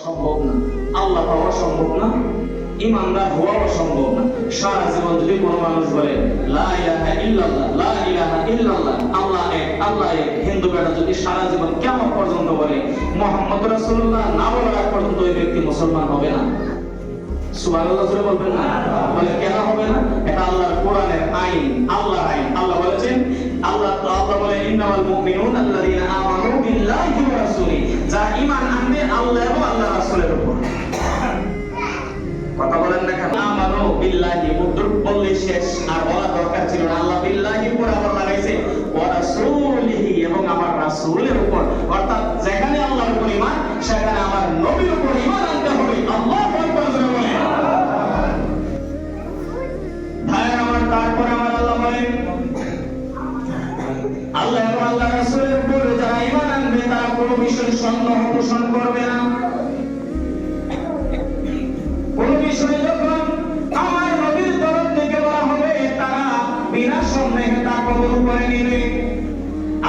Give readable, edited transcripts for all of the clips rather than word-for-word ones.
সম্ভব না, আল্লাহ পাওয়া সম্ভব না, ইমানদার হওয়াও সম্ভব না। সারা জীবন যদি কোনো মানুষ বলে লা ইলাহা ইল্লাল্লাহ, লা ইলাহা ইল্লাল্লাহ, আল্লাহ এক, আল্লাহ এক, হিন্দু বেটা যদি সারা জীবন কিয়ামত পর্যন্ত বলে মুহাম্মদ রাসূলুল্লাহ না বলার আগ পর্যন্ত ওই ব্যক্তি মুসলমান হবে না। সুবহানাল্লাহ জোরে বলবেন না? বলে কেন হবে না? এটা আল্লাহর কোরআনের আইন, আল্লাহর আইন। আল্লাহ বলেছেন, আল্লাহ বলে ইন্নামাল মুমিনুনা আল্লাযীনা আমানু বিল্লাহি ওয়া রাসূলিহি, যারা ঈমান আনবে আল্লাহ এবং আল্লাহর রাসূলের উপর। কথা বলেন না কেন? আমানু বিল্লাহি মুদ্রুক বললে শেষ, আর বলা দরকার ছিল না। আল্লাহ বিল্লাহি পর আবার লাগাইছে ওয়া রাসূলিহি, এবং আমার রাসূলের উপর। অর্থাৎ যেখানে আল্লাহর উপর ঈমান, সেখানে আমার নবীর উপর ঈমান আনতে হবে। আল্লাহু আকবার জোরে বলেন। ভাই আমার, তারপর আমার আল্লাহ বলেন আল্লাহ এবং আল্লাহর রাসূলের উপর যারা ঈমান আনবে তারা কোনো বিষয়ে সন্দেহ পোষণ করবে না। কোন বিষয় যখন আমার নবীর তরফ থেকে বলা হবে তারা বিনা সন্দেহে তা কবুল করে নেবে।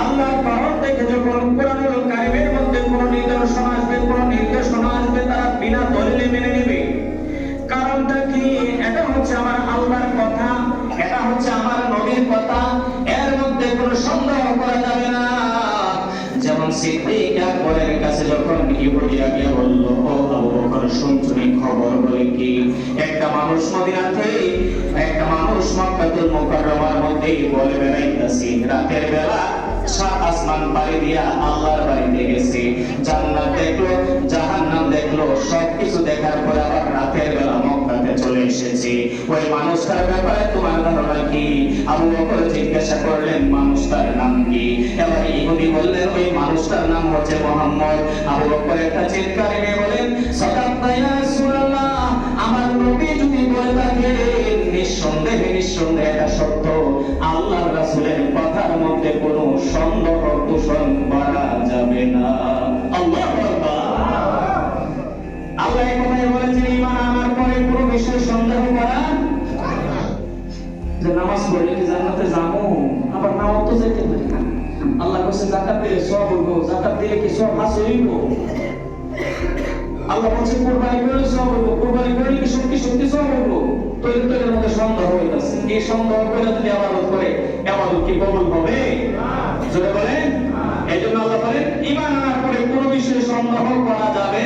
আল্লাহর তরফ থেকে যখন কোরআনুল কারীমের মধ্যে কোন নিদর্শন আসবে, কোন নির্দেশনা আসবে, তারা বিনা দলিলে মেনে নেবে। কারণটা কি? এটা হচ্ছে আমার আল্লাহর কথা, এটা হচ্ছে আমার নবীর কথা, এর মধ্যে কোনো সন্দেহ করা যাবে না। যেমন সিদ্দিক আকবরের কাছে যখন ইহুদিরা গিয়ে বলল, ও আবু বকর শুনছুনি খবর? বলে কি? একটা মানুষ মদিনাতে, একটা মানুষ মক্কাতুল মুকাররমার মধ্যে বলে বেড়াইতাছে, রাতের বেলা সাত আসমান পাড়ি দিয়া আল্লাহর বাড়িতে গেছে, জান্নাত দেখলো, জাহান্নাম দেখলো, সবকিছু দেখার পর আবার রাতের বেলা মক্কাতে চলে এসেছে। ওই মানুষটার ব্যাপারে তোমার ধারণা কি? আবু বকর জিজ্ঞাসা করলেন মানুষটার নাম কি? এবার ইহুদি বললেন ওই মানুষটার নাম হচ্ছে মুহাম্মদ। আবু বকর একটা চিৎকার দিয়ে বলেন, সাদাক্তা ইয়া রাসূলুল্লাহ, আমার নবী যদি বলে থাকেন নিঃসন্দেহে নিঃসন্দেহে এটা সত্য। আল্লাহর রাসূলের কথার মধ্যে কোনো সন্দেহ পোষণ করা যাবে না। আল্লাহু আকবার। আল্লাহ এই কথাই বলেছেন, ঈমান আনার পরে কোনো বিষয়ে সন্দেহ করা, যে নামাজ পড়লে কি জান্নাতে যাবো, আবার নামাজ তো যেতে পারি না। আল্লাহ বলেছে যাকাত দিলে সওয়াব হইব, যাকাত দিলে কি সওয়াব হাসিল হইব? আল্লাহ বলেছে কুরবানি করলে সওয়াব হইব, কুরবানি করলে কি সত্যি সত্যি সওয়াব হইব? তো এর মধ্যে সন্দেহ হইতাছে। এই সন্দেহ করে যদি ইবাদত করে, ইবাদত কি কবুল হবে? জোরে বলেন। এইজন্য আল্লাহ বলেন ঈমান আনার পরে কোনো বিষয়ে সন্দেহ করা যাবে